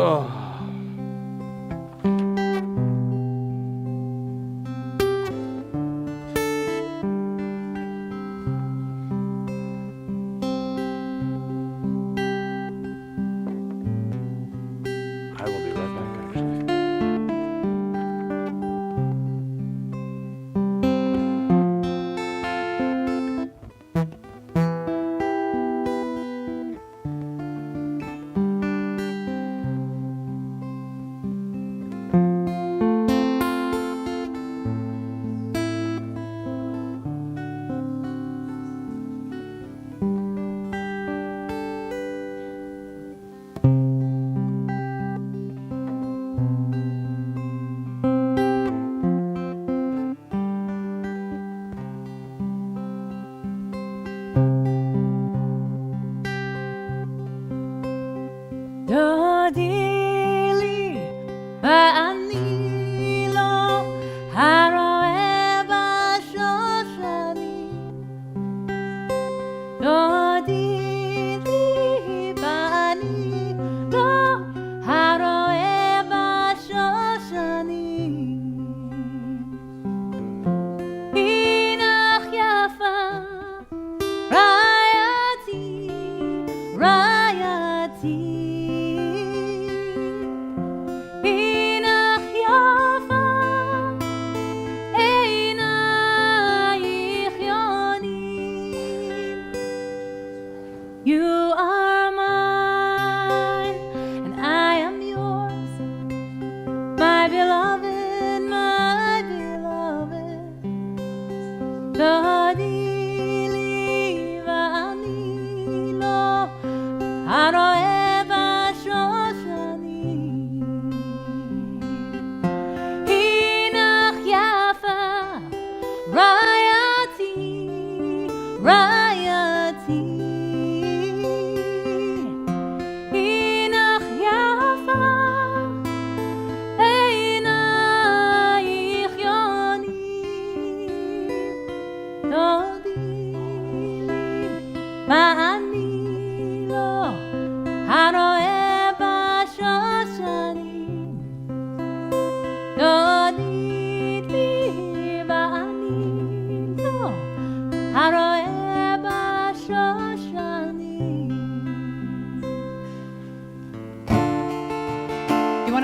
Oh. I will be right back, actually.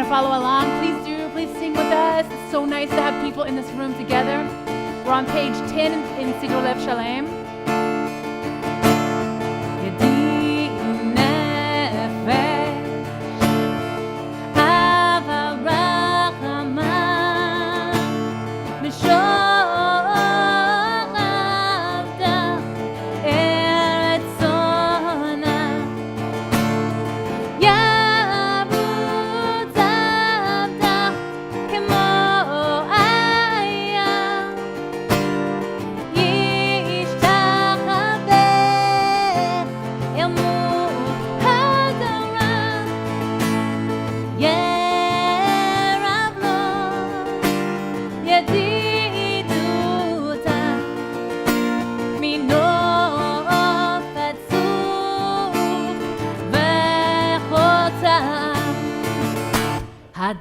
Follow along, please do. Please sing with us. It's so nice to have people in this room together. We're on page 10 in Siddur Lev Shalem. I'm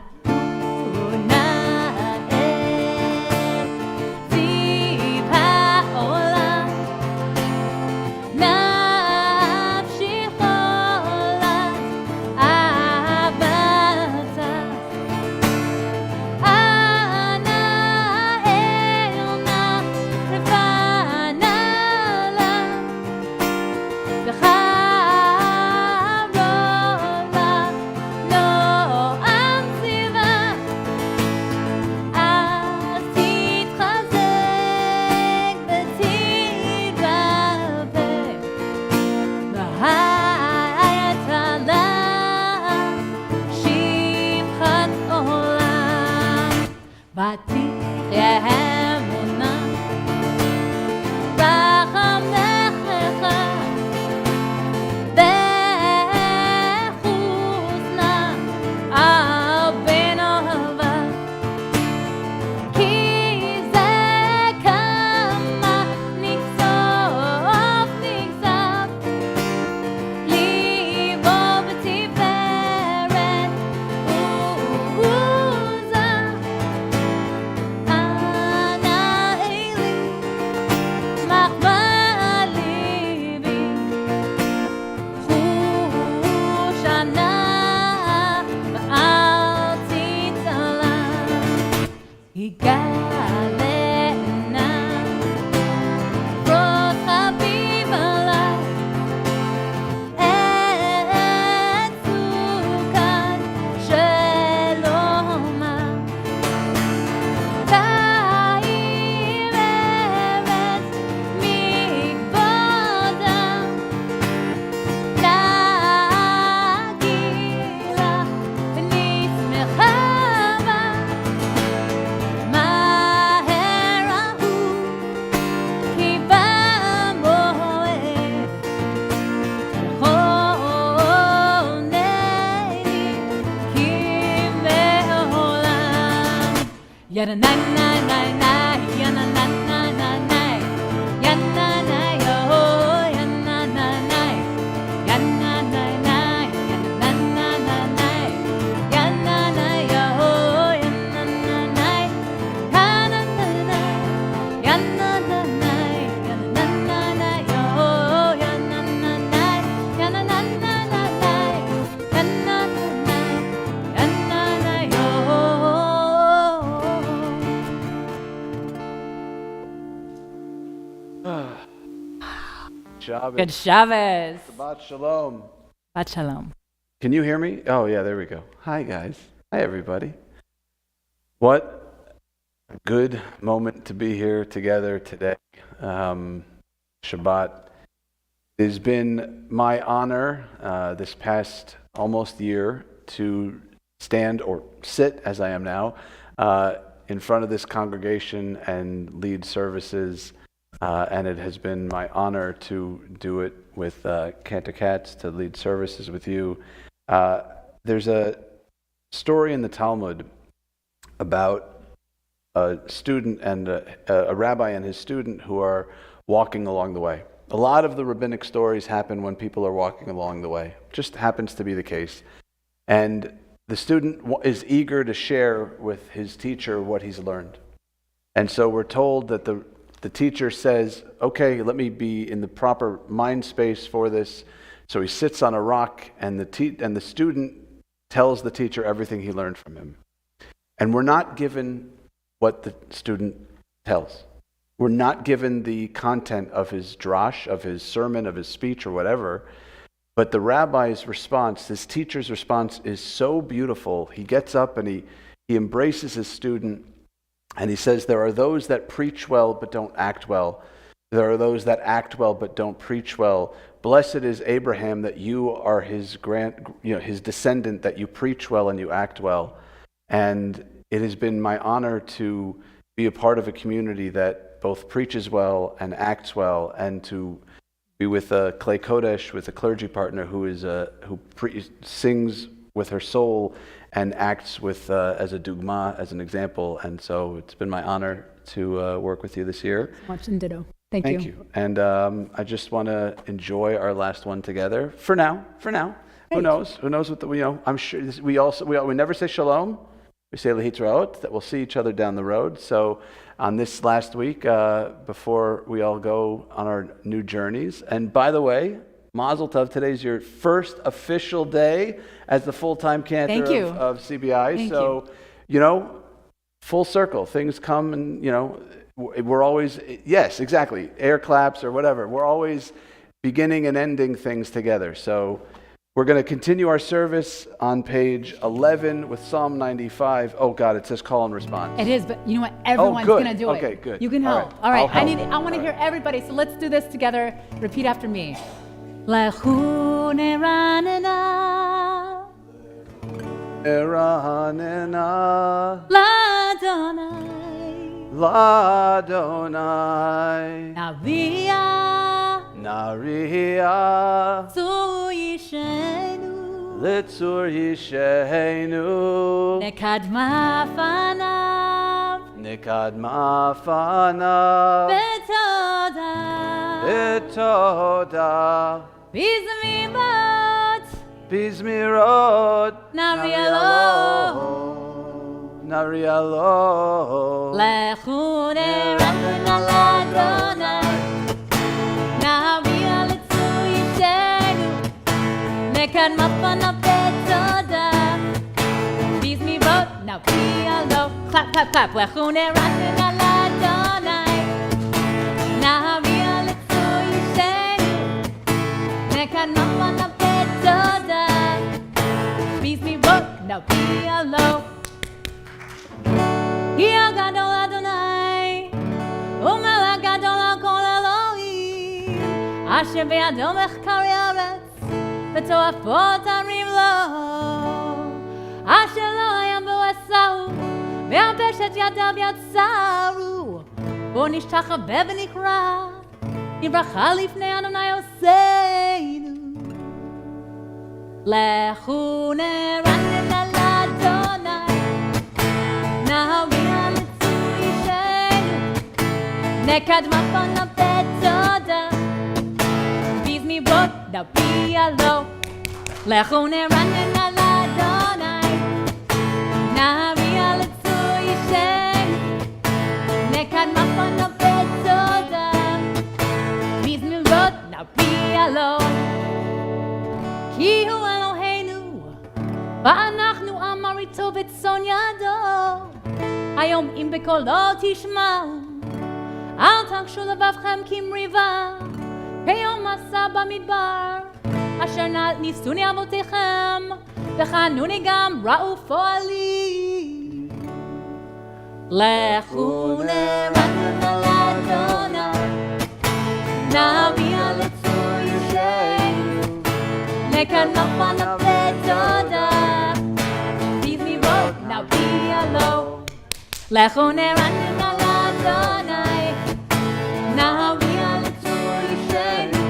תגלנה רוז חביב עליי את סוכת שלומה תאיר ארץ מכבודה להגיד לך ונשמחה בה מהר ההוא כי במועד תכונני כי מעולם ידה ניי ניי ניי ניי ינה ניי ניי ניי ניי ינה ניי יהוי ינה ניי ניי ינה ניי ניי ינה ניי ניי ניי ינה ניי יהוי ינה ניי ניי ינה ניי ניי ינה ניי ניי ינה ניי ניי יהוי ינה ניי ניי ינה ניי ניי ניי ינה ניי ניי ינה ניי יהוי Shabbos. Good Shabbos. Shabbat shalom. Shabbat shalom. Can you hear me? Oh, yeah, there we go. Hi, guys. Hi, everybody. What a good moment to be here together today. Shabbat. It has been my honor this past almost year to stand or sit, as I am now, in front of this congregation and lead services. And it has been my honor to do it with Cantor Katz, to lead services with you. There's a story in the Talmud about a student and a rabbi and his student who are walking along the way. A lot of the rabbinic stories happen when people are walking along the way. Just happens to be the case. And the student is eager to share with his teacher what he's learned. And so we're told that the teacher says, okay, let me be in the proper mind space for this. So he sits on a rock, and the student tells the teacher everything he learned from him. And we're not given what the student tells. We're not given the content of his drash, of his sermon, of his speech, or whatever. But the rabbi's response, his teacher's response, is so beautiful. He gets up and he embraces his student. And he says, there are those that preach well but don't act well. There are those that act well but don't preach well. Blessed is Abraham that you are his his descendant, that you preach well and you act well. And it has been my honor to be a part of a community that both preaches well and acts well, and to be with a Klei Kodesh, with a clergy partner who sings with her soul and acts with as a dugma, as an example. And so it's been my honor to work with you this year. Much and ditto. Thank you. And I just want to enjoy our last one together for now. Who knows what I'm sure we never say shalom. We say lehitraot, that we'll see each other down the road. So on this last week, before we all go on our new journeys, and by the way, Mazel Tov, today's your first official day as the full-time cantor of CBI. Thank you. Full circle. Things come and, we're always, yes, exactly, air claps or whatever. We're always beginning and ending things together. So we're going to continue our service on page 11 with Psalm 95. Oh, God, it says call and response. It is, but you know what? Everyone's going to do it. Okay, good. You can help. All right. I want to hear everybody. So let's do this together. Repeat after me. Lechu neranena Eranena Ladonai Nariya Tzur Yishenu Litzur Yishenu Nekadma Fanav Betoda Bizmirot Narialo Lechu neranena Ladonai Nariya Litzur Yishenu Nekadma Fanav Betoda Bizmirot Narialo. Clap, clap, clap. Lechu neranin al Adonai. Nahavia letzu yishenu. Nekad mafan apet toda. Bizmi rot navia lo. Hi gadol Adonai. Umelech gadol al kol Elohim. Asher be'ado mechkari haaretz. V'toafot harim lo. Asher lo hayam bo asau. Ve'apeshet yadav yatsaru. Bo nishtachave v'nikra. Yivracha lifnei Adonai Oseinu. Lechu neranin al Adonai. Nahavia letzu yishenu. Nekad mafan apet toda. Bizmi rot navia lo. Lechu neranin al Adonai. Nahavia letzu yishenu. Nekad mafan apet toda. Bizmi rot navia lo. Ki hu Eloheinu. Va'anachnu amarito v'tzon yado. Hayom im bekolo tishma'u. Al takshu levavchem kimriva. Keyom asa bamidbar. Asher nisuni avotechem. V'chanuni gam ra'u fo'ali. Lechu neranin al Adonai. Nahavia letzu yishenu. Nekad mafan apet toda. Bizmi rot navia lo. Lechu neranin al Adonai. Nahavia letzu yishenu.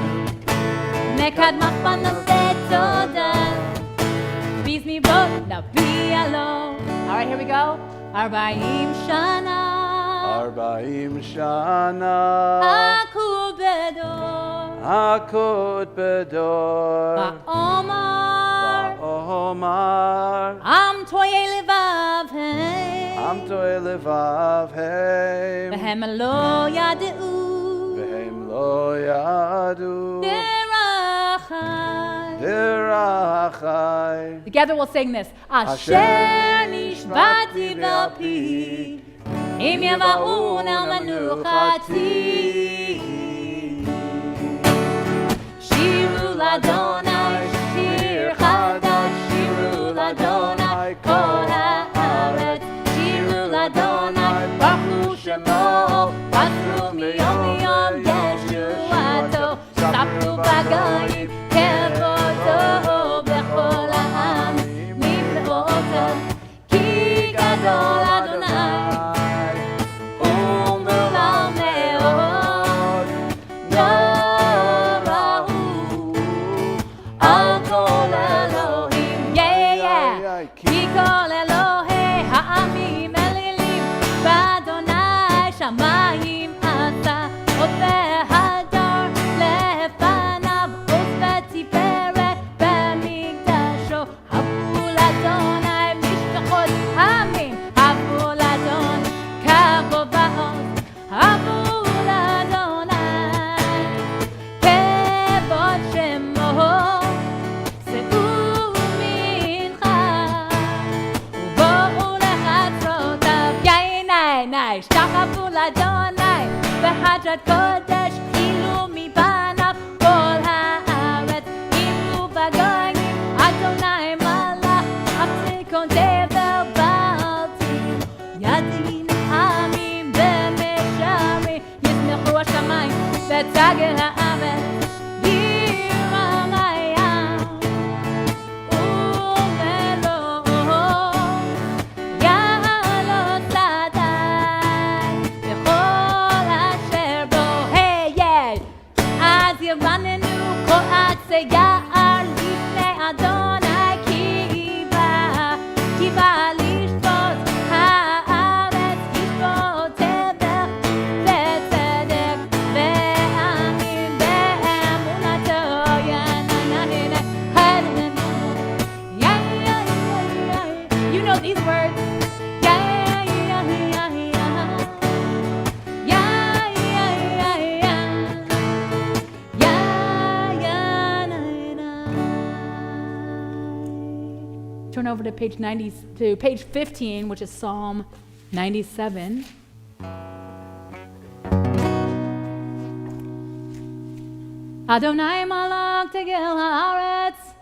Nekad mafan apet toda. Bizmi rot navia lo. All right, here we go. Arba'im shana. Arba'im shana. Akud bedor. Akut bedor. Ba'omar. Omar. Am toye levavhem. Am to'e levavhem. Vehem lo yadeu. Vehem lo yadu. Derachai. Derachai. Together we'll sing this. Asher nishbati v'alpi. Im yava'un al manuchati. Shiru l'Adonai, shir chadash. Shiru l'Adonai, kol haaretz. Shiru l'Adonai, baruchu shemo. Pasru miyom liyom yeshuato. Sapru b'gayim kevodo b'chol ha'amim nifla'otav. Ki gadol Adonai. Hadrat Kodesh, ilu mi banav, kol haaretz, ilu v'goyim, Adonai malach, aptikon tevel ba'alti, yadim amim v'meshari, yismechu hashamayim, v'tagel haaretz, yiramayam, umelo, yalo tzadai, v'chol asher bo, hey, yeah, az yiranenu kol atzei ya'ar lifnei Adonai kiva lishvot haaretz, yishvot tevel v'tzedek ve'amim ve'emunato, yananahine hadenu. Yeah, yeah, yeah, yeah. You know these words. Yeah, yeah, yeah, yeah, yeah. Yeah, yeah, yeah, yeah. Yeah, yeah, na, na. Turn over to page 15, which is Psalm 97. Adonai malak tegel haaretz,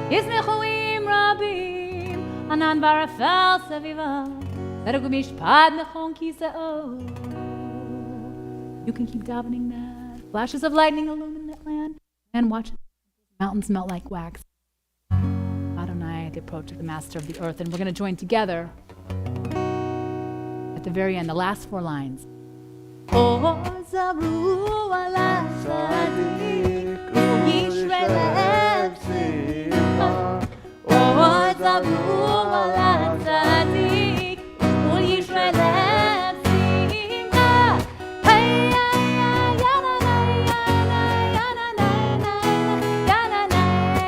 yismechuim rabim, anan barafel seviva, zedek mishpad mechon kiseo. You can keep davening that. Flashes of lightning illumine that land, and watch mountains melt like wax. Adonai at the approach of the master of the earth, and we're going to join together at the very end, the last 4 lines. Oh, Zabru ala Sadik, Yishre lev simcha. Oh, Zabru ala Sadik, Yishre lev simcha. Hey, ya na na ya na ya na na ya na na ya na na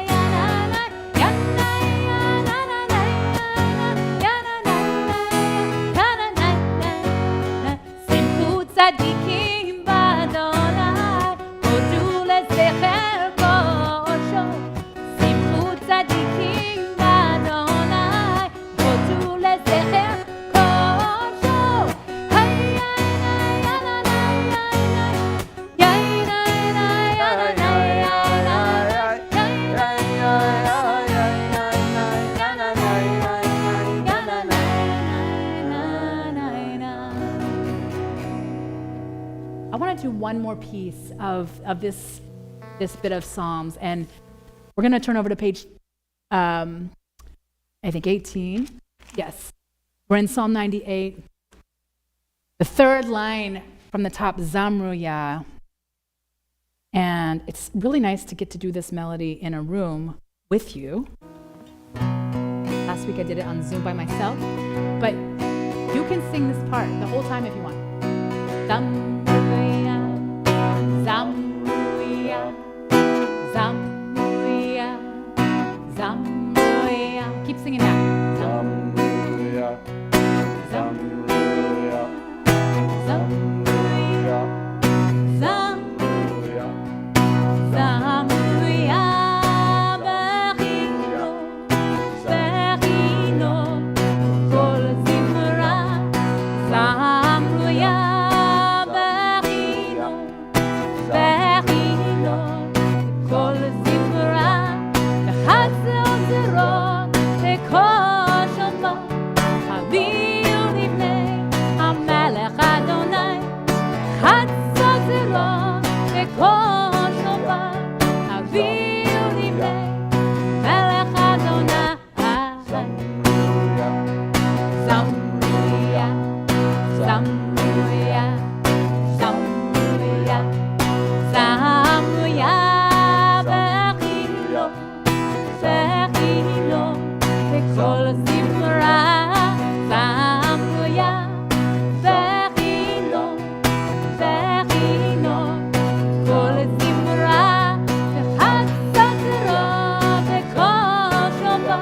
ya na ya na na ya na na ya na na simchut tzadikim b'Adonai, hodu lezecher kosho. Simchut tzadikim b'Adonai, hodu lezecher kosho. Hey ya na ya na ya na ya na ya I want to do one more piece of this bit of Psalms, and we're going to turn over to page, I think 18. Yes, we're in Psalm 98. The 3rd line from the top, Zamruya. And it's really nice to get to do this melody in a room with you. Last week I did it on Zoom by myself, but you can sing this part the whole time if you want. Zamruya, Zamruya, Zamruya, Zamruya. Keep singing that. Zamruya, Zamruya, Zamruya, Zamruya, Zamruya, Bechino, Bechino, Kol Zimra. Zamruya, Bechino, Bechino, Kol Zimra. Katz ozerot, Kol Shama, Habir Nivnei, Hamelech Adonai. Katz ozerot, Kol Shama, Habir Nivnei, Melech Adonai. Zamruya, Zamruya, Zamruya, Zamruya, Zamruya, Bechino, Bechino, Kol Zimra. Zamruya, Bechino, Bechino, Kol Zimra. Katz ozerot, Kol Shama,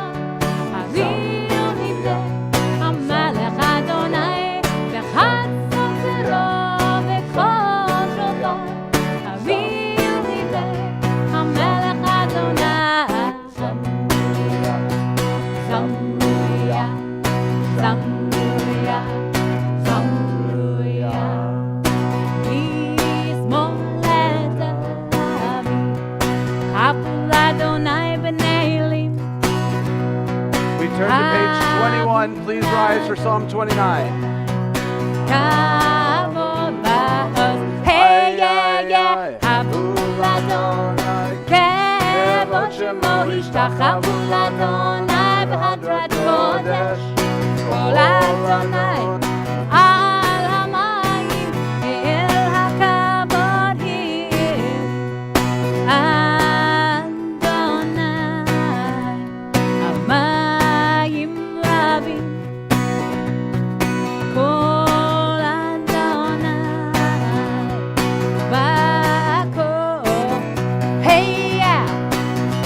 Habir Nivnei, Hamelech Adonai. Katz ozerot, Kol Shama, Habir Nivnei, Hamelech Adonai. Zamruya, Zamruya, Zamruya, Zamruya. Yismolet Rabbi, Chapul Adonai b'nei Elim. We turn to page 21. Please rise for Psalm 29. Kavod ba'oz, hey yeah yeah, Chapul Adonai, Kevod shemo ishtachavu l'Adonai b'hadrat kodesh. Kol Adonai al hamayim el hakavod him. Adonai hamayim rabim. Kol Adonai ba'kol. Hey yeah,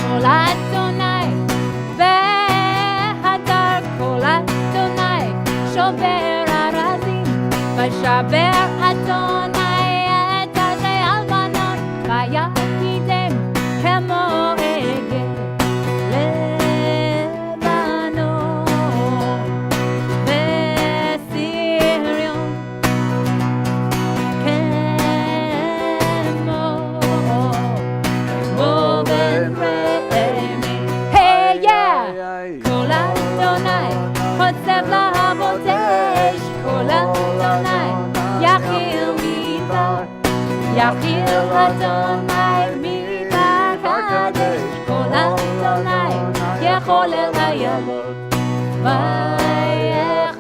Kol Adonai behadar. Kol Adonai shover arazim. V'shaber Adonai et azei almanon. Vayakidem kemo egel Lebanon. V'sir חוצב להבות אש, כל אדוני יכיל מדבר, יכיל אדוני מדבר קדש, כל אדוני יכול אל הילוד, ויחסוף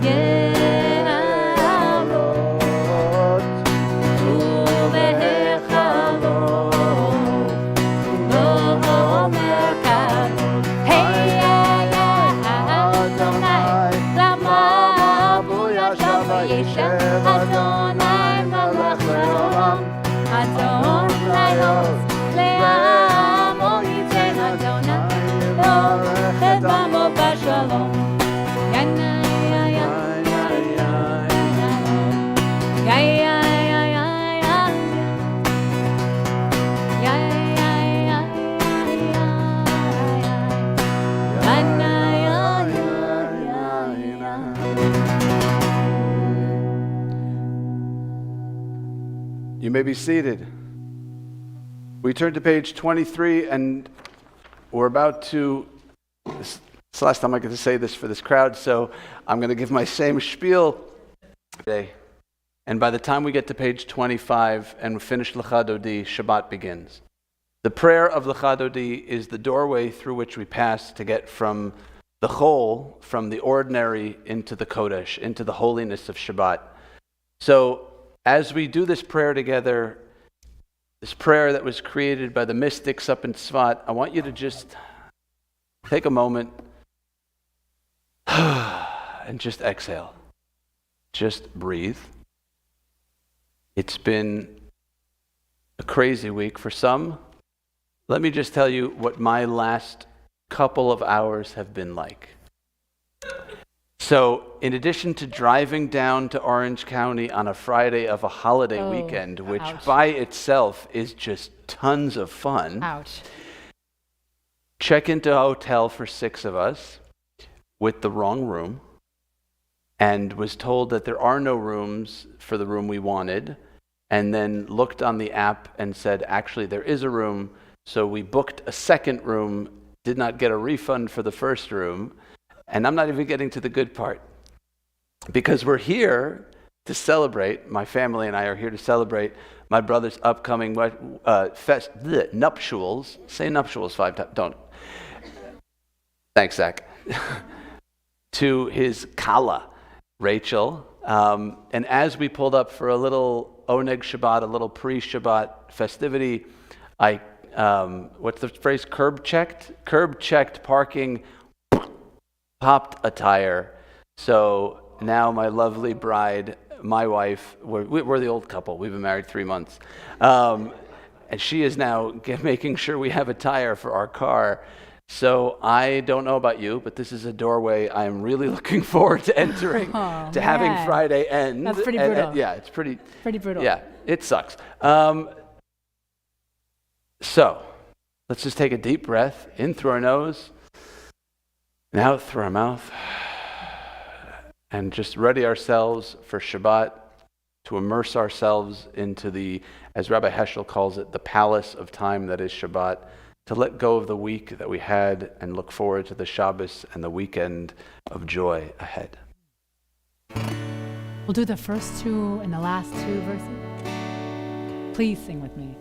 יעלות ובהחלות ואומר כאן אדוני למה בו ישב וישב אדוני מלך לעולם אדוני עוז לעמו ייתן אדוני את עמו בשלום You may be seated. We turn to page 23, and we're about to, it's the last time I get to say this for this crowd, so I'm going to give my same spiel today. And by the time we get to page 25 and we finish Lecha Dodi, Shabbat begins. The prayer of Lecha Dodi is the doorway through which we pass to get from the whole, from the ordinary, into the Kodesh, into the holiness of Shabbat. So, as we do this prayer together, this prayer that was created by the mystics up in Tzvat, I want you to just take a moment and just exhale. Just breathe. It's been a crazy week for some. Let me just tell you what my last couple of hours have been like. So, in addition to driving down to Orange County on a Friday of a holiday weekend, which by itself is just tons of fun, check into a hotel for 6 of us with the wrong room, and was told that there are no rooms for the room we wanted, and then looked on the app and said, actually, there is a room, so we booked a second room, did not get a refund for the first room, and I'm not even getting to the good part, because we're here to celebrate, my family and I are here to celebrate my brother's upcoming nuptials. Say nuptials 5 times, don't. Thanks, Zach. To his Kala, Rachel. And as we pulled up for a little Oneg Shabbat, a little pre-Shabbat festivity, I, what's the phrase, curb checked parking, popped a tire. So now my lovely bride, my wife, we're the old couple. We've been married 3 months. And she is now making sure we have a tire for our car. So I don't know about you, but this is a doorway I'm really looking forward to entering, having Friday end. That's pretty brutal. Yeah, it's pretty brutal. Yeah, it sucks. So let's just take a deep breath in through our nose and out through our mouth, and just ready ourselves for Shabbat, to immerse ourselves into the, as Rabbi Heschel calls it, the palace of time that is Shabbat, to let go of the week that we had and look forward to the Shabbos and the weekend of joy ahead. We'll do the first 2 and the last 2 verses. Please sing with me.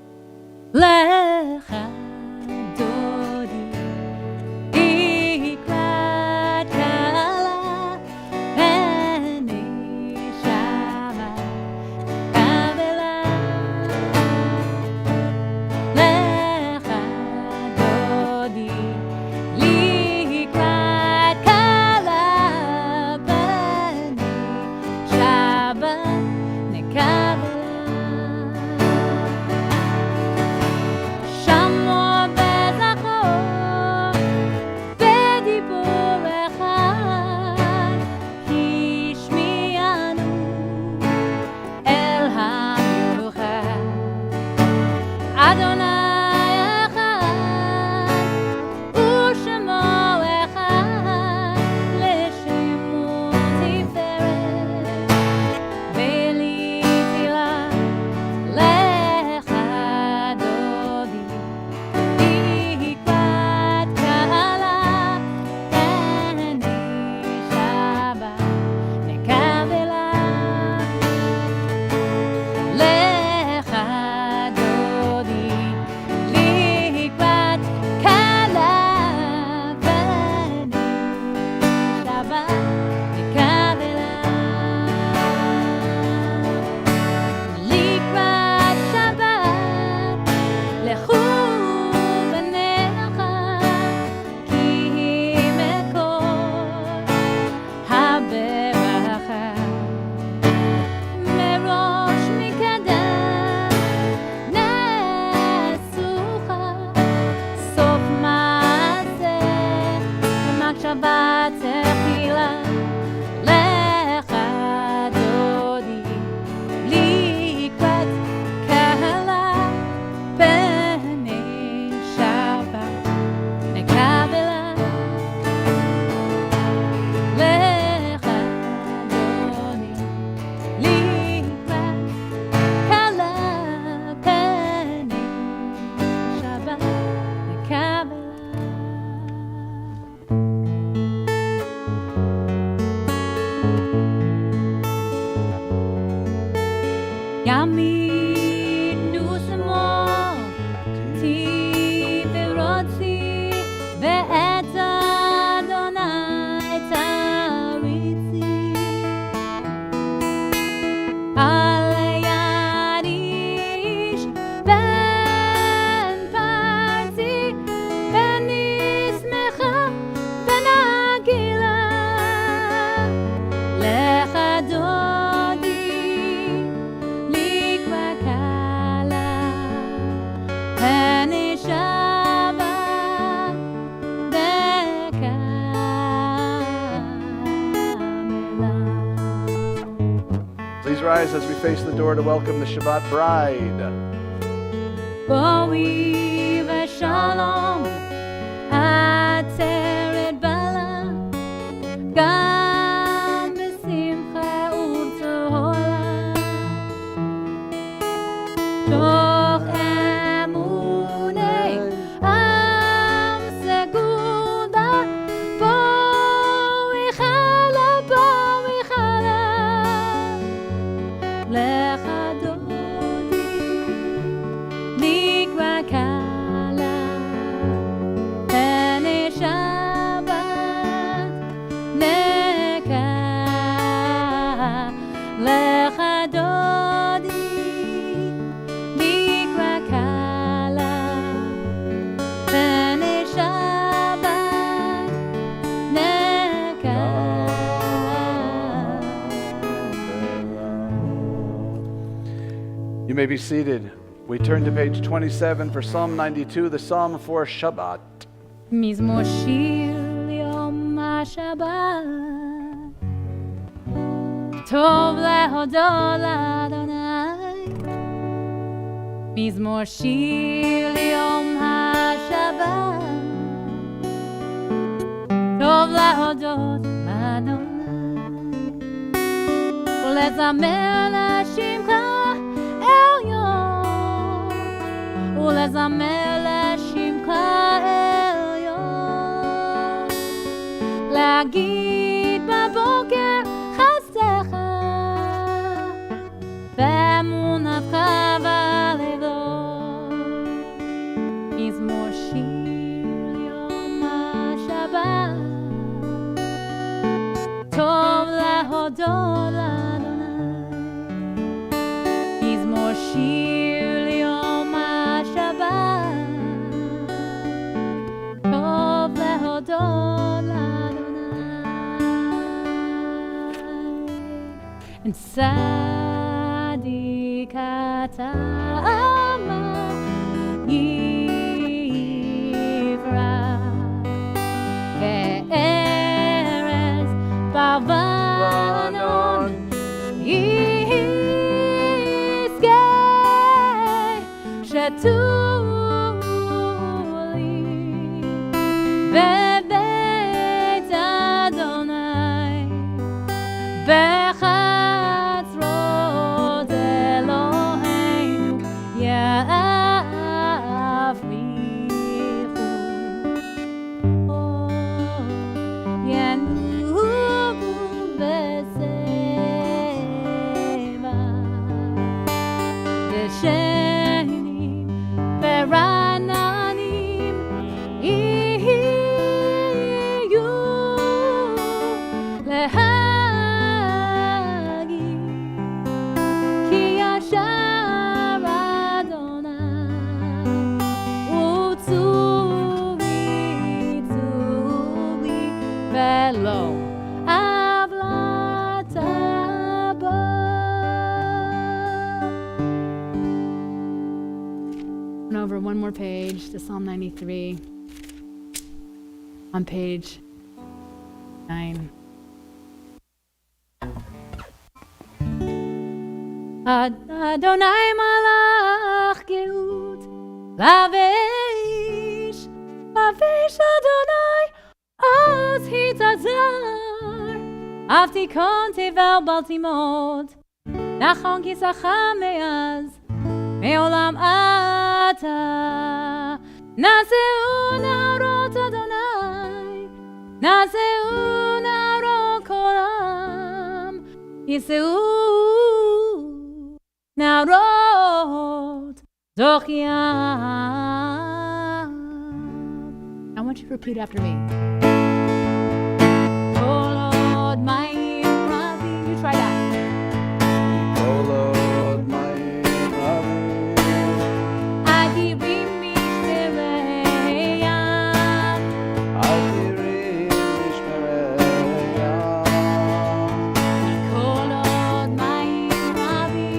Lecha Dodi ikrat kala v'nei shama kavela. Lecha Dodi likrat kala v'nei shama nekavela. Shamo שבת תחילה לך דודי לקראת קהלה פני שבת נקבלה לך דודי לקראת קהלה פני שבת נקבלה. ימינו שמאל, תפרוצי, ואת אדוני תריצי. על יד איש בן פרצי, ונשמחה ונגילה. לך דודי לקראת קהלה פני שבת נקבלה. Please rise as we face the door to welcome the Shabbat bride. בואי ושלום עצרת בלה, גם בשמחה ובטהרה. תוך אמוני עם סגודה, בואי חלה, בואי חלה. לך דודי לקראת קהלה פני שבת נקבלה. לך דודי לקראת קהלה פני שבת נקבלה. You may be seated. We turn to page 27 for Psalm 92, the Psalm for Shabbat. מזמור שיר ליום השבת, טוב להודות לאדוני. מזמור שיר ליום השבת, טוב להודות לאדוני. ולזמר לשמך עליון, ולזמר לשמך עליון. להגיד בבוקר חסדך, באמונתך בלילות. מזמור שיר יום השבת, טוב להודות לאדוני. מזמור שיר ליום השבת, טוב להודות לאדוני. צדיק אתה אמר יברח, כארץ בלבנון יזכה. שתולי בבית אדוני, בחצרות אלוהינו יפריחו, ינועו בצבע דשנים ורעננים יהיו להגיד, כי ישר אדוני וצורי צורי ולא עוולת בו. And over one more page to Psalm 93 on page Nein. Adonai malach geut, lavish Adonai, az hitazar, avtikon tevel baltimod, nachon kisacham meaz, meolam ata, nazeu narot Adonai, nazeu narot kolam, yiseu narot zochiam. I want you to repeat after me. Oh Lord, my Rabbi. You try that. Oh Lord, my Rabbi. Adirim mishmereyam. Adirim mishmereyam. Oh Lord, my Rabbi.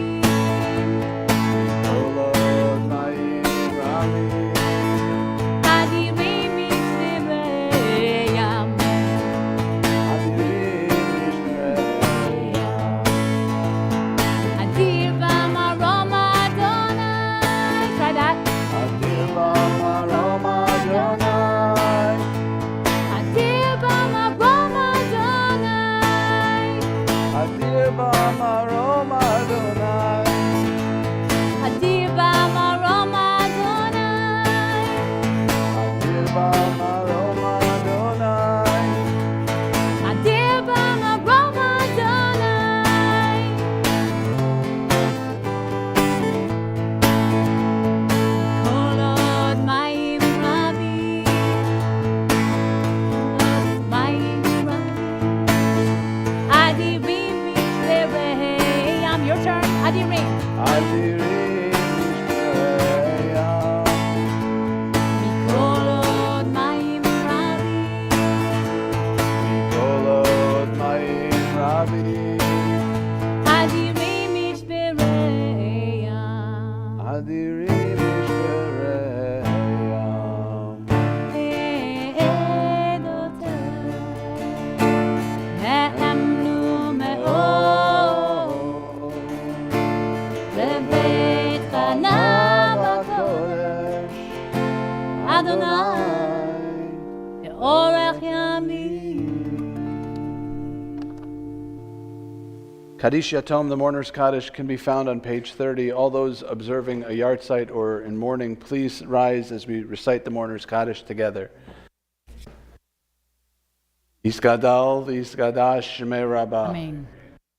Oh Lord, my Rabbi. Adirim mishmereyam. Adirim mishmereyam. Adir b'marom Adonai. Try that. Adir b'marom Adonai. Adir b'marom Adonai. Adir b'marom Adonai. Adir b'marom Adonai. Adir b'marom Adonai. Adir b'marom Adonai. Kol od mayim Rabbi. Mayim Rabbi. Adirim mishmereyam. Your turn. Adirim. Adirim mishmereyam. Kol od mayim Rabbi. Kol od ma'im Rabbi. Adirim mishmereyam. Adirim mishmereyam. Ne'emnu me'od bebeit chana b'kodesh Adonai be'orech yamim. Kaddish Yatom, the mourner's Kaddish, can be found on page 30. All those observing a yard site or in mourning, please rise as we recite the mourner's Kaddish together. Yiskadal v'yiskadash shemei Rabba. Amen.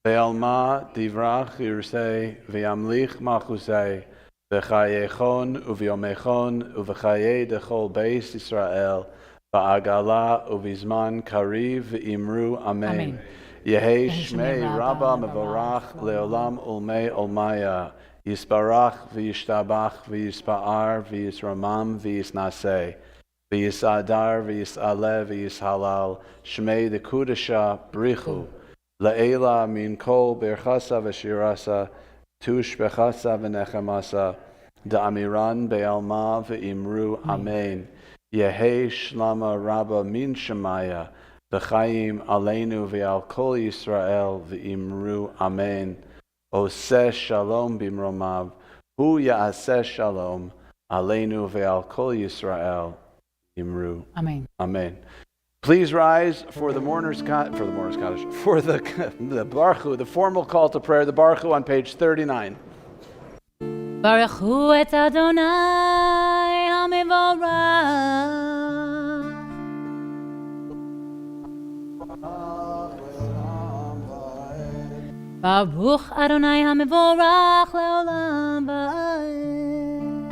Ve'alma divrach yirsei ve'yamlich machusei v'chayechon u'v'yomechon u'v'chayei dechol beis Yisrael v'agala u'v'zman kariv v'imru Amen. Amen. Yehei shmei Rabba mevorach leolam ulmei olmaya yisbarach v'yishtabach v'yispa'ar v'yisramam v'yisnaseh v'yisadar v'yisaleh v'yishalal shmei dekudesha brichu La'ela min kol berchasa v'shirasa tush bechasa v'nechamasa da'amiran be'alma v'imru Amen. Yehei shlama Rabba min shemaya v'chayim aleinu v'al kol Yisrael v'imru Amen. Oseh shalom bimromav hu ya'aseh shalom aleinu v'al kol Yisrael v'imru Amen. Amen. Please rise for the mourner's Kaddish, for the Baruch, the formal call to prayer, the Baruch on page 39. Baruch hu et Adonai hamevorach. Baruch Adonai hamevorach leolam va'ed.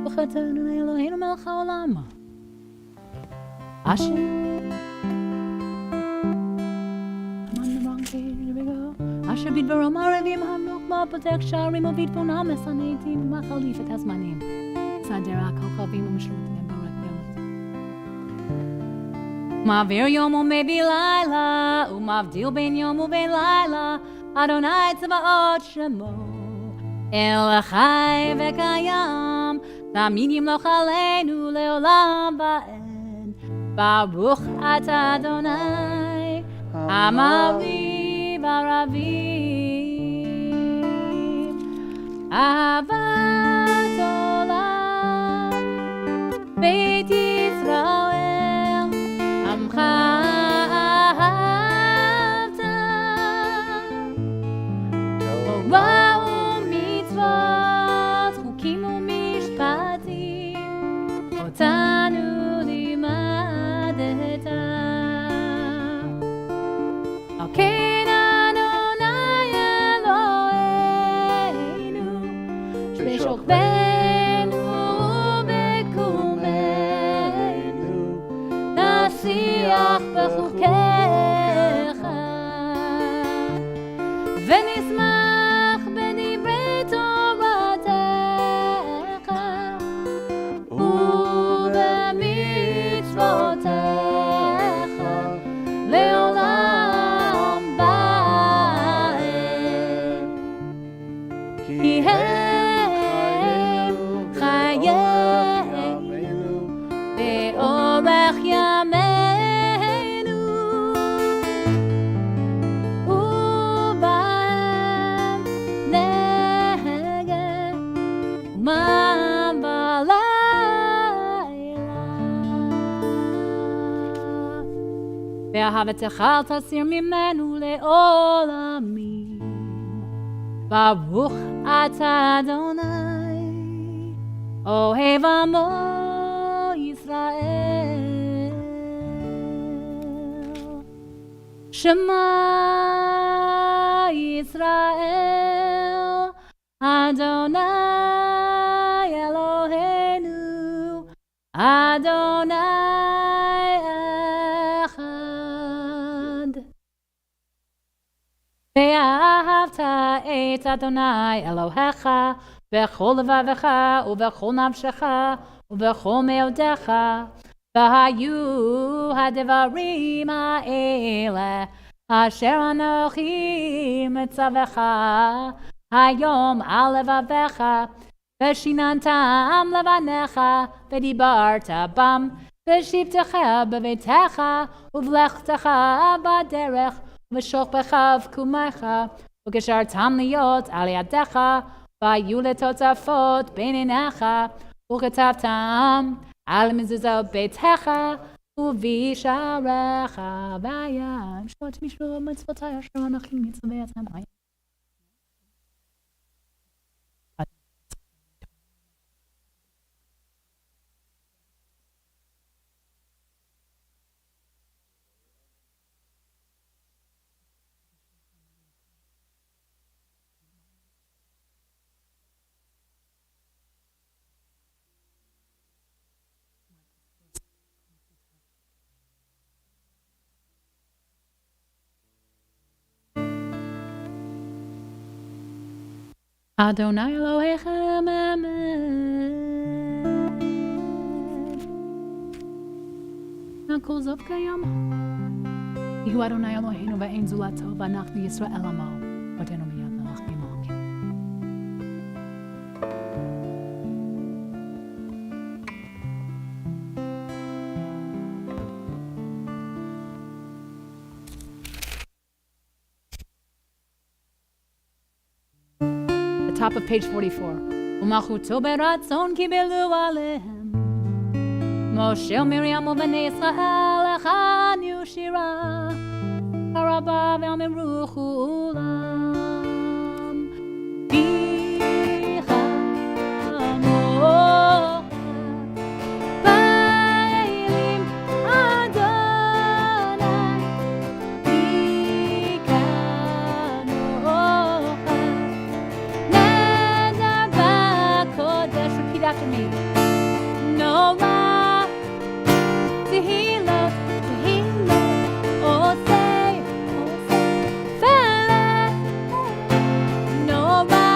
Baruch et Adonai Eloheinu melech haolam. Asher. I'm on the wrong page. Here we go. Asher bidvarom arevim hamnukma potek sharim uvidvonam esanetim machalif et hazmanim. Sader hakochavim u'mishlotim barak yom. Ma'avir yom u'mevi laila u'mavdil ben yom u'ben laila Adonai tzvaot shemo el chai v'kayam tamid yimloch aleinu leolam va'ed. Baruch atah Adonai Hamaviv Aravim Ahavat Olam Beit Yisrael Amcha Ahavta Torah u'mitzvot Chukim u'mishpatim Otanu limadeta Al ken Adonai Eloheinu B'shokbenu u'b'kumenu Nasiach b'chukecha V'nismach b'divrei Toratecha U'b'mitzvotecha Le'olam ba'ed Ki hem chayenu Be'orech yameinu U'ba'em neged U'mam b'layla Ve'ahavetecha al tasir mimenu le'olamim Baruch atah Adonai Ohev amo Yisrael Shema Yisrael Adonai Eloheinu Adonai Echad Ve'ahavta et Adonai Elohecha B'chol levavecha u'b'chol nafshecha u'b'chol me'odecha V'hayu ha'devarim ha'ele Asher anochi mitzavecha Hayom al levavecha V'shinantam levanecha V'dibarta bam V'shivtecha b'veitecha U'vlechtecha b'derech V'shokbecha v'kumecha U'geshartam liot al yadecha V'hayu letotafot beinenecha U'ketavtam al mezuzot beitecha U'visharecha V'ayam shot mishlo mitzvotai asher anochi mitzavetam Adonai Elohechem Emed Hakol Zot Kayam Yehu Adonai Eloheinu ve'ein zulato v'anachnu Yisrael amo Odenu miyad melech b'malkim Top of page 44. U'malchuto beratzon kibelu alehem. Moshe u'Miriam u'bnei Yisrael echanu shira. Haraba ve'amiru chulam. Bicha mocha. Ba'elim Adonai. Bicha mocha. Repeat after me. Nora, Tehillah, Tehillah, Osei, Osei, Fele. Nora,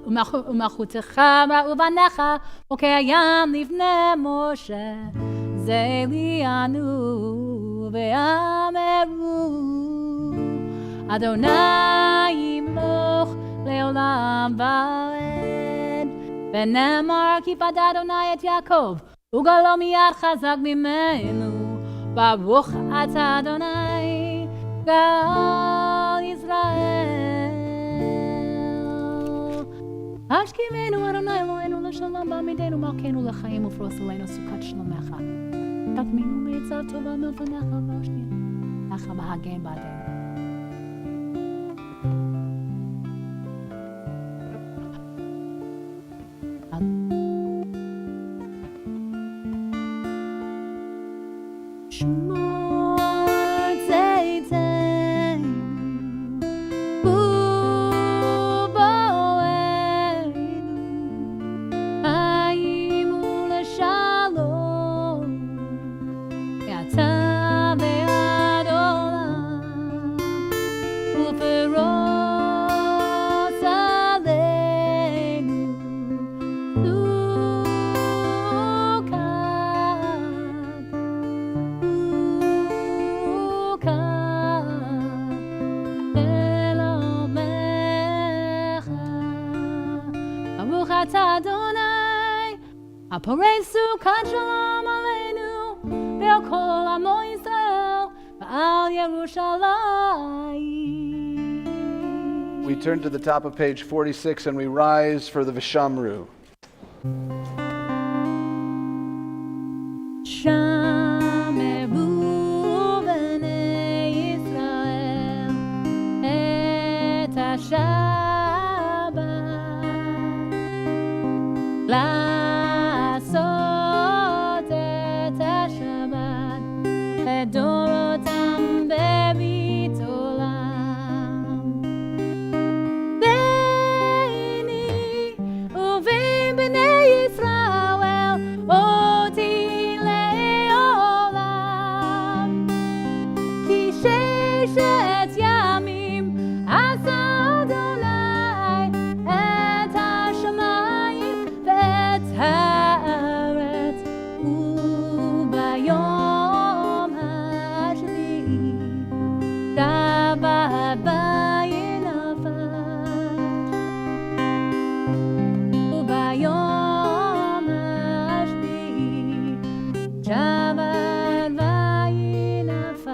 ומלכותך ראו בניך, חוקי הים לפני משה, זה לי ענו ואמרו, אדוני ימלוך לעולם ועד, ונאמר כי פדה אדוני את יעקב, וגלו מיד חזק ממנו, ברוך אתה אדוני גאל ישראל. השכיבנו אדוני אלוהינו לשלום בעמידנו מלכנו לחיים ופרוס עלינו סוכת שלומך. תטמינו בעצה טובה מלפניך והשנייה, ככה בהגן בעדנו. שמור צאצאינו ובואנו חיים ולשלום מעתה ועד עולם ופרוס עלינו אתה אדוני, הפורש סוכת שלום עלינו, ועל כל עמו ישראל, ועל ירושלים. We turn to the top of page 46 and we rise for the Vishamru. שמרו בני ישראל את השבת. לעשות את השבת לדורותם בבית עולם. ביני ובין בני ישראל אותי לעולם, כי ששת ימים עשה אדוני את השמיים ואת הארץ, וביום השביעי שבת וינפש, וביום השביעי שבת וינפש.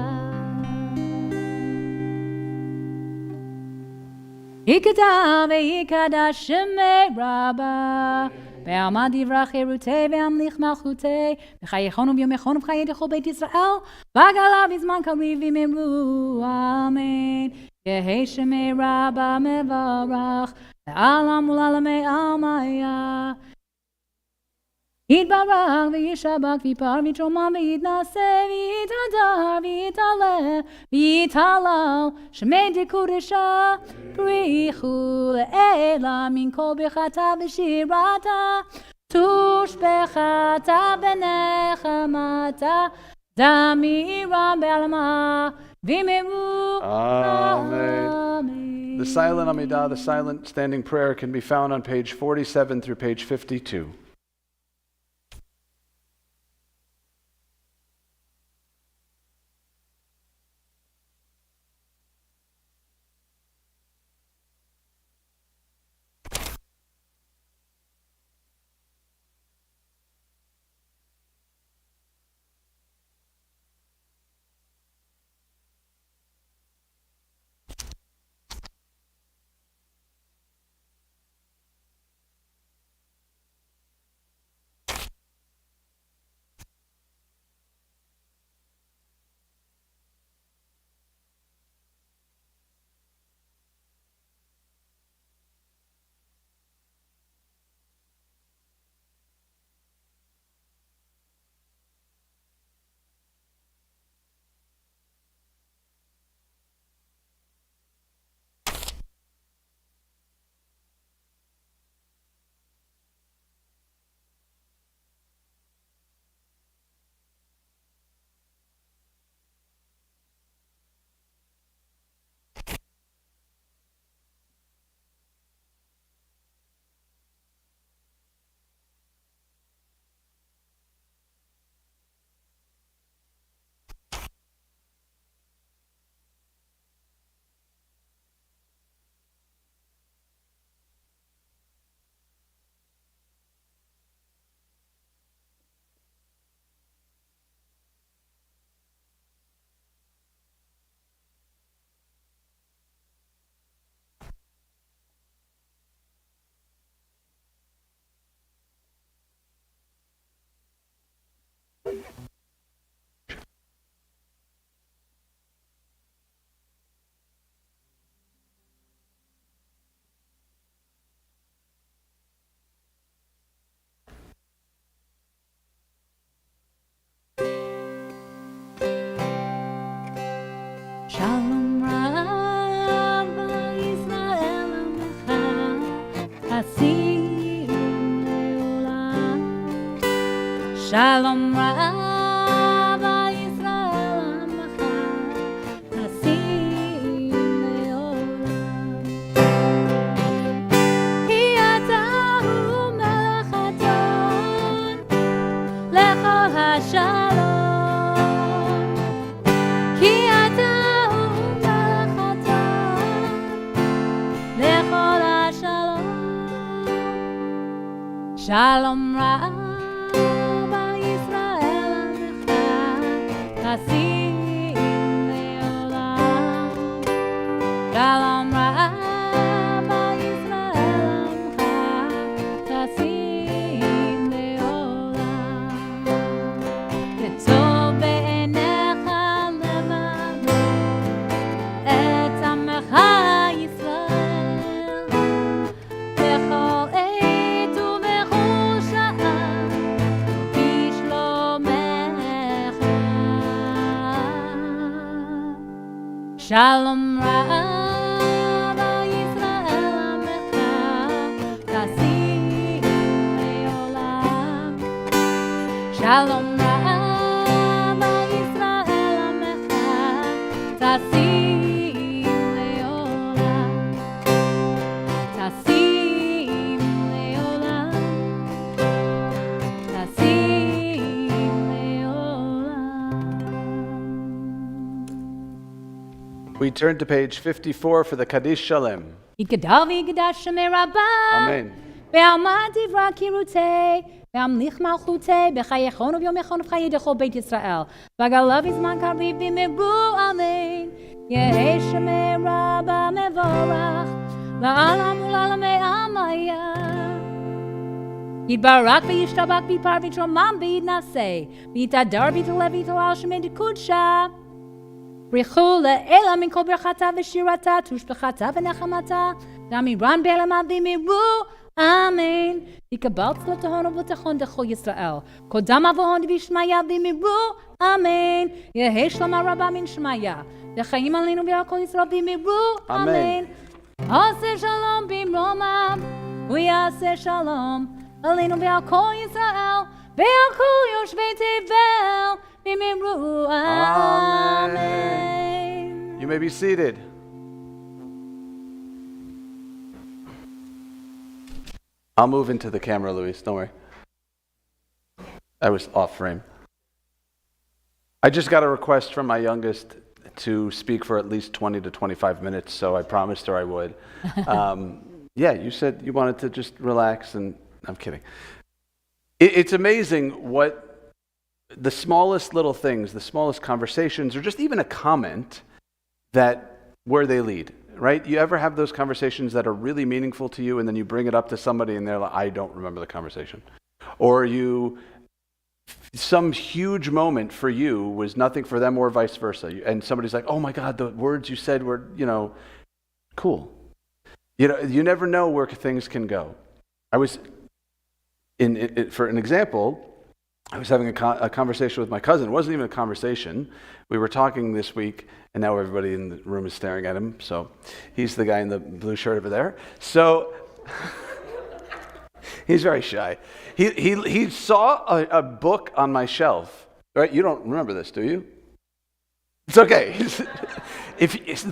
יקדם ויקדש שמי רבה, בעלמא דברה חירותי והמליך מלכותי, בחייכון וביומכון ובחיי כל בית ישראל, בגלה בזמן קריב ואמרו אמן. יהי שמי רבה מברך, לעלם ולעלמי עלמיה. יתברך וישבח ויפאר ויתרומם ויתנשא ויתהדר ויתעלה ויתהלל, שמי דקודשה בריחו לעילא מן כל ברכתה ושירתה, תושבחתה ונחמתה, דמירה בעלמא ואמרו Amen. The silent Amidah, the silent standing prayer, can be found on page 47 through page 52. Shalom Rabbi Israel Amecha Hasim Leolam. Shalom Rabbi Israel Amecha Hasim Leolam. Ki ata hu melech adon lechol hashalom. Ki ata hu melech adon lechol hashalom. Shalom Rabbi Israel Amecha Hasim Leolam. Shalom Rabbi Israel Amecha Hasim Leolam. Ketov be'enecha lemamot et amecha Yisrael bechol עת ובכל שעה בשלומך. Shalom Rabbi Israel Amecha Hasim Leolam. Shalom Rabbi Israel Amecha Hasim Leolam. Hasim Leolam. Hasim Leolam. We turn to page 54 for the Kaddish Shalem. יגדל ויגדש שמי רבה. Amen. ועמד דברה קירותי, והמליך מלכותי, בחייכון וביומכון ובחיי דכל בית ישראל. והגלה בזמן קריב במרו אמן. יהי שמי רבה מבורך, לעלם ולעלמי עמיה. יתברך וישתבח ויפאר ויתרומם ויתנשא, ויתהדר ויתעלה ויתעלה שמי דקודשה. ברכו לאלה מכל ברכתה ושירתה, תושבחתה ונחמתה, דמירן בעלמה דמירו, אמן. יקבל צלתהון וביטחון דכל ישראל, קודם אבוהון וישמעיה דמירו, אמן. יהי שלמה רבה מן שמעיה, וחיים עלינו ועל כל ישראל דמירו, אמן. עשה שלום במרומם, ויעשה שלום עלינו ועל כל ישראל, ועל כל יושבי תבל, דמירו, amen. You may be seated. I'll move into the camera, Luis. Don't worry. I was off frame. I just got a request from my youngest to speak for at least 20 to 25 minutes, so I promised her I would. Yeah, you said you wanted to just relax, and I'm kidding. It's amazing what the smallest little things, the smallest conversations, or just even a comment where they lead, right? You ever have those conversations that are really meaningful to you and then you bring it up to somebody and they're like, I don't remember the conversation. Or some huge moment for you was nothing for them or vice versa. And somebody's like, oh my God, the words you said were, cool. You never know where things can go. I was, for an example, I was having a conversation with my cousin. It wasn't even a conversation. We were talking this week, and now everybody in the room is staring at him. So he's the guy in the blue shirt over there. So he's very shy. He saw a book on my shelf. Right? You don't remember this, do you? It's okay.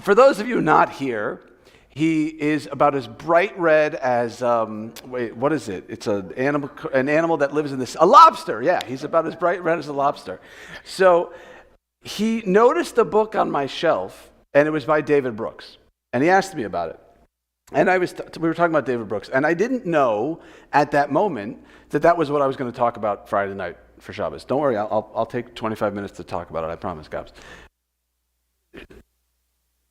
For those of you not here, he is about as bright red as, what is it? It's an animal that lives in this, a lobster. Yeah, he's about as bright red as a lobster. So he noticed a book on my shelf, and it was by David Brooks. And he asked me about it. And we were talking about David Brooks. And I didn't know at that moment that was what I was going to talk about Friday night for Shabbos. Don't worry, I'll take 25 minutes to talk about it, I promise, Gabs.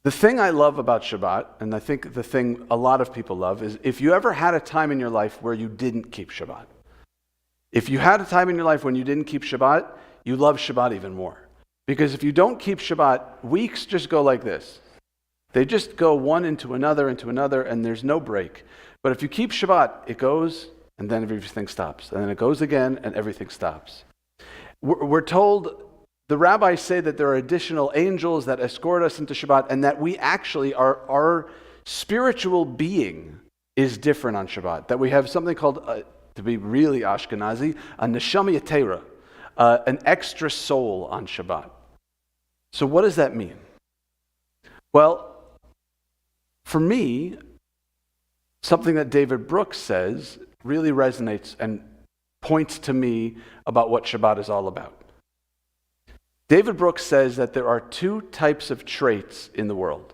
The thing I love about Shabbat, and I think the thing a lot of people love, is if you ever had a time in your life where you didn't keep Shabbat. If you had a time in your life when you didn't keep Shabbat, you love Shabbat even more. Because if you don't keep Shabbat, weeks just go like this. They just go one into another, and there's no break. But if you keep Shabbat, it goes, and then everything stops. And then it goes again, and everything stops. We're told, the rabbis say that there are additional angels that escort us into Shabbat, and that we actually, our spiritual being is different on Shabbat. That we have something called, to be really Ashkenazi, a neshama yetera, an extra soul on Shabbat. So what does that mean? Well, for me, something that David Brooks says really resonates and points to me about what Shabbat is all about. David Brooks says that there are two types of traits in the world.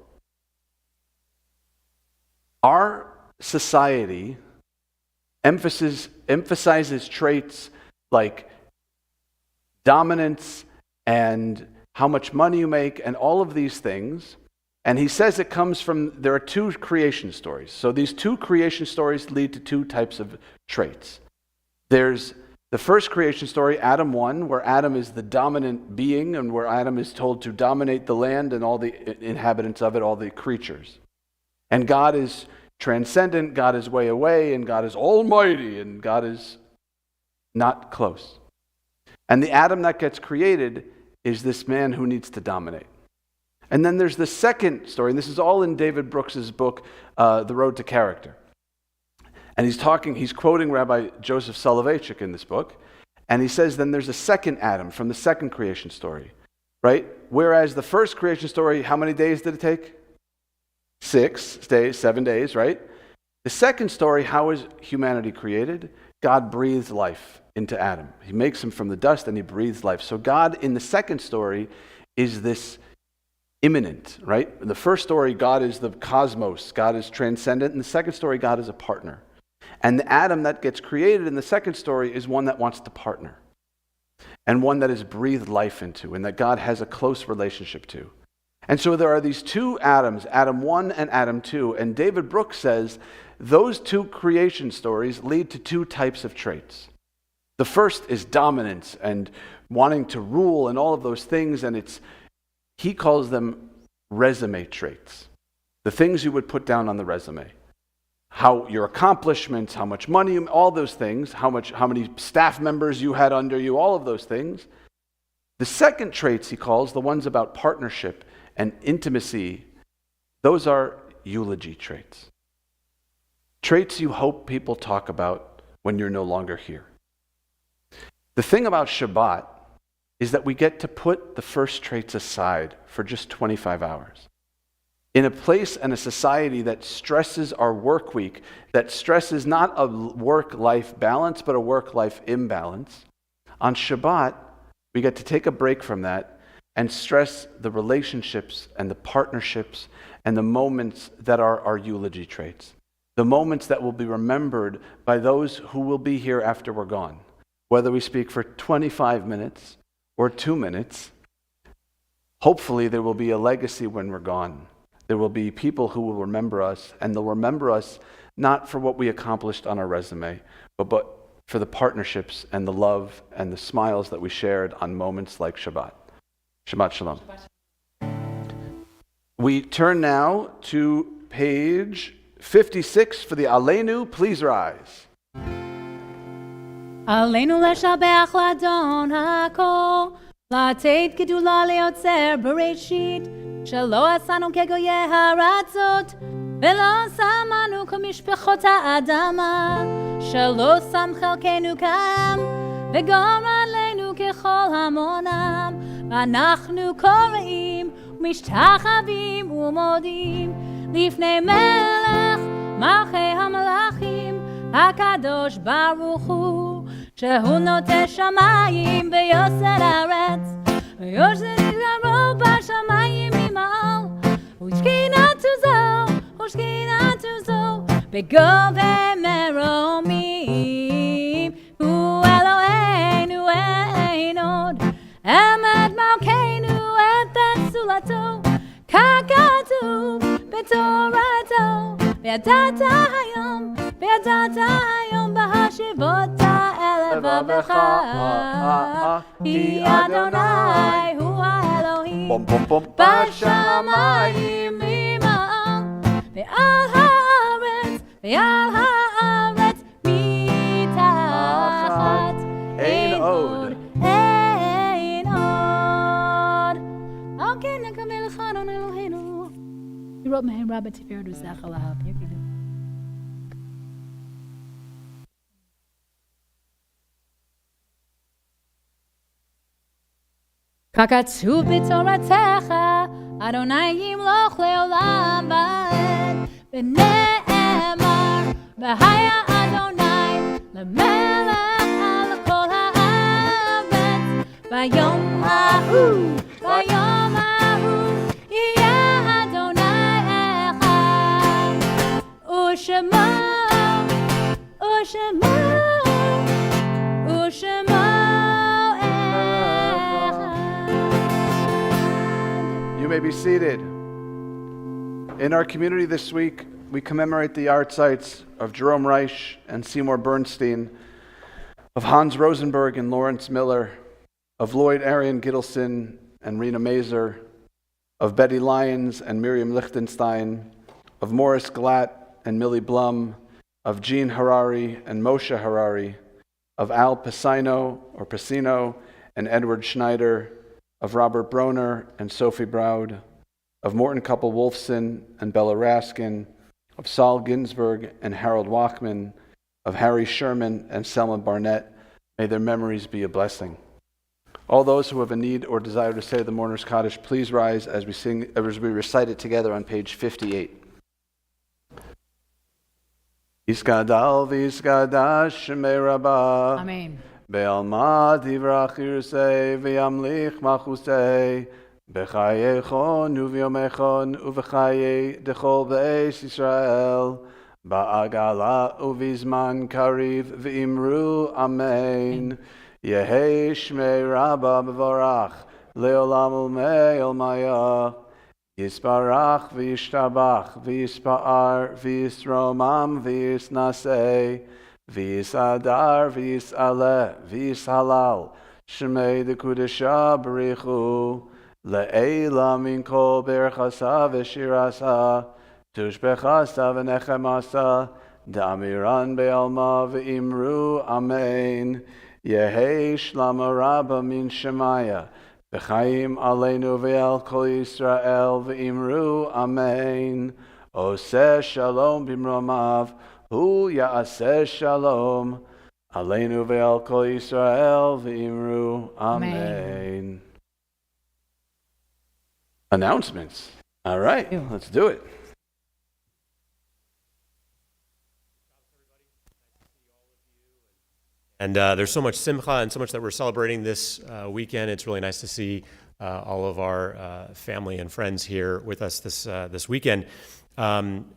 Our society emphasizes traits like dominance and how much money you make and all of these things. And he says it comes from, there are two creation stories. So these two creation stories lead to two types of traits. There's the first creation story, Adam 1, where Adam is the dominant being and where Adam is told to dominate the land and all the inhabitants of it, all the creatures. And God is transcendent, God is way away, and God is almighty, and God is not close. And the Adam that gets created is this man who needs to dominate. And then there's the second story, and this is all in David Brooks's book, The Road to Character. And he's quoting Rabbi Joseph Soloveitchik in this book, and he says then there's a second Adam from the second creation story, right? Whereas the first creation story, how many days did it take? 6 days, 7 days, right? The second story, how is humanity created? God breathes life into Adam. He makes him from the dust and he breathes life. So God in the second story is this immanent, right? In the first story, God is the cosmos. God is transcendent. In the second story, God is a partner. And the Adam that gets created in the second story is one that wants to partner. And one that is breathed life into and that God has a close relationship to. And so there are these two Adams, Adam 1 and Adam 2. And David Brooks says those two creation stories lead to two types of traits. The first is dominance and wanting to rule and all of those things. And he calls them resume traits. The things you would put down on the resume. How your accomplishments, how much money, all those things, how many staff members you had under you, all of those things. The second traits he calls, the ones about partnership and intimacy, those are eulogy traits. Traits you hope people talk about when you're no longer here. The thing about Shabbat is that we get to put the first traits aside for just 25 hours. In a place and a society that stresses our work week, that stresses not a work-life balance, but a work-life imbalance, on Shabbat, we get to take a break from that and stress the relationships and the partnerships and the moments that are our eulogy traits. The moments that will be remembered by those who will be here after we're gone. Whether we speak for 25 minutes or 2 minutes, hopefully there will be a legacy when we're gone. There will be people who will remember us, and they'll remember us not for what we accomplished on our resume, but for the partnerships and the love and the smiles that we shared on moments like Shabbat. Shabbat Shalom. We turn now to page 56 for the Aleinu. Please rise. עלינו לשבח לאדון הכל, לתת גדולה ליוצר בראשית, שלא עשינו כגויי הארצות, ולא שמנו כמשפחות האדמה, שלא שם חלקנו כעם, וגם עלינו ככל המונם, ואנחנו קוראים ומשתחווים ומודים, לפני מלך מלכי המלכים, הקדוש ברוך הוא, שהוא נוטה שמיים ויוסר ארץ, ויוסר יתגרו בשמיים ממעל, ושכינתו זו, בגובה מרומים, הוא אלוהינו אין עוד, אמת מלכנו את סולתו, ככתוב בתורתו, וידעת היום בהשיבות אל לבבו. בך, כי אדוני הוא האלוהים, בום בום בום. בשמיים ממעל, ועל הארץ, ועל הארץ מתחת, אין עוד. אין עוד. Okay, נקבל לך אדון אלוהינו. לראות מהם רבה תפארת וזכר להב. יגידו. ככתוב בתורתך, אדוני ימלוך לעולם ועד, ונאמר, והיה אדוני למלך על כל הארץ, ביום ההוא, ביום ההוא, יהיה אדוני אחד, ושמו, ושמו, ושמו You may be seated. In our community this week, we commemorate the art sites of Jerome Reich and Seymour Bernstein, of Hans Rosenberg and Lawrence Miller, of Lloyd Arian Gittleson and Rena Mazer, of Betty Lyons and Miriam Lichtenstein, of Morris Glatt and Millie Blum, of Jean Harari and Moshe Harari, of Al Pacino and Edward Schneider, of Robert Broner and Sophie Broud, of Morton Couple Wolfson and Bella Raskin, of Saul Ginsberg and Harold Walkman, of Harry Sherman and Selma Barnett. May their memories be a blessing. All those who have a need or desire to say the Mourner's Kaddish, please rise as we recite it together on page 58. Iskadal v'iskadash shemei Rabbi. Amen. בעלמא דברח ירסי וימליך מחוסי בחייכון וביומכון ובחיי דכל באש ישראל בעגלה ובזמן קריב ואמרו אמן יהי שמי רבא מבורך לעולם ולעולמיה יספרח וישתבח ויספאר ויסרומם ויסנשא ויסעדר ויסעלה ויסהלל שמי דקודשה בריחו לעילה מן כל ברכסה ושירסה תושבחסה ונחמסה דאמירן בעלמא ואמרו אמן יהי שלמה רבה מן שמיה בחיים עלינו ועל כל ישראל ואמרו אמן עושה שלום במרומיו hu ya'aseh shalom aleinu ve'al kol Yisrael v'imru amen. Announcements. All right, let's do it. And there's so much simcha and so much that we're celebrating this weekend. It's really nice to see all of our family and friends here with us this weekend.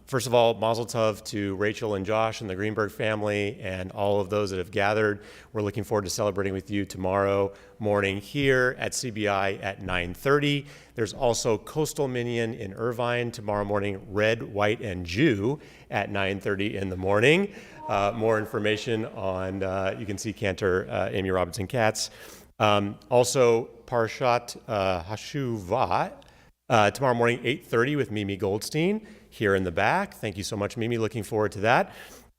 First of all, Mazel Tov to Rachel and Josh and the Greenberg family and all of those that have gathered. We're looking forward to celebrating with you tomorrow morning here at CBI at 9:30. There's also Coastal Minyan in Irvine tomorrow morning, Red, White, and Jew at 9:30 in the morning. More information on, you can see Cantor, Amy Robinson Katz. Also, Parshat Hashuvah tomorrow morning, 8:30 with Mimi Goldstein here in the back. Thank you so much, Mimi. Looking forward to that.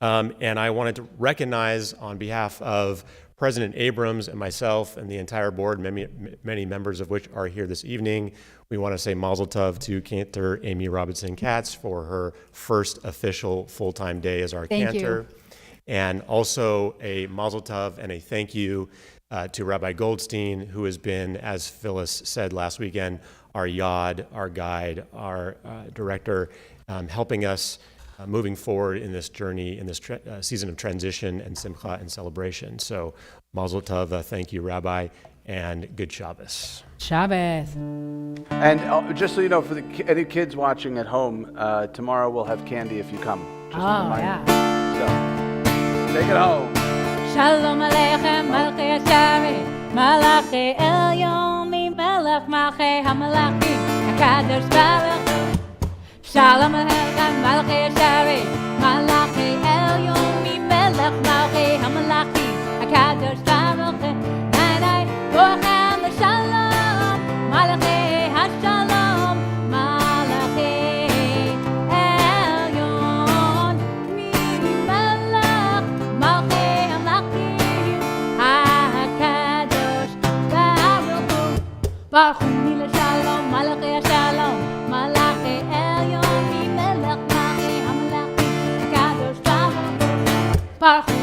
And I wanted to recognize on behalf of President Abrams and myself and the entire board, many members of which are here this evening, we want to say Mazel Tov to Cantor Amy Robinson Katz for her first official full-time day as our Cantor. And also a Mazel Tov and a thank you to Rabbi Goldstein, who has been, as Phyllis said last weekend, our yad, our guide, our director, helping us moving forward in this journey, in this season of transition and simcha and celebration. So, Mazel Tov, thank you, Rabbi, and good Shabbos. Shabbos. And just so you know, for any kids watching at home, tomorrow we'll have candy if you come. Just Yeah. So, take it home. Shalom Aleichem, Malchei Hasharet, Malachi Elyon, Melech Malchei HaMalachim, HaKadosh Baruch Hu. Shalom Aleichem, Malchei Hasharet, Malachi Elyon, Melech Malchei HaMalachim, HaKadosh Baruch Hu. ברכוני לשלום, מלאכי השלום, מלאכי עליון, ממלך מלכי המלכים, הקדוש ברוך הוא. ברכוני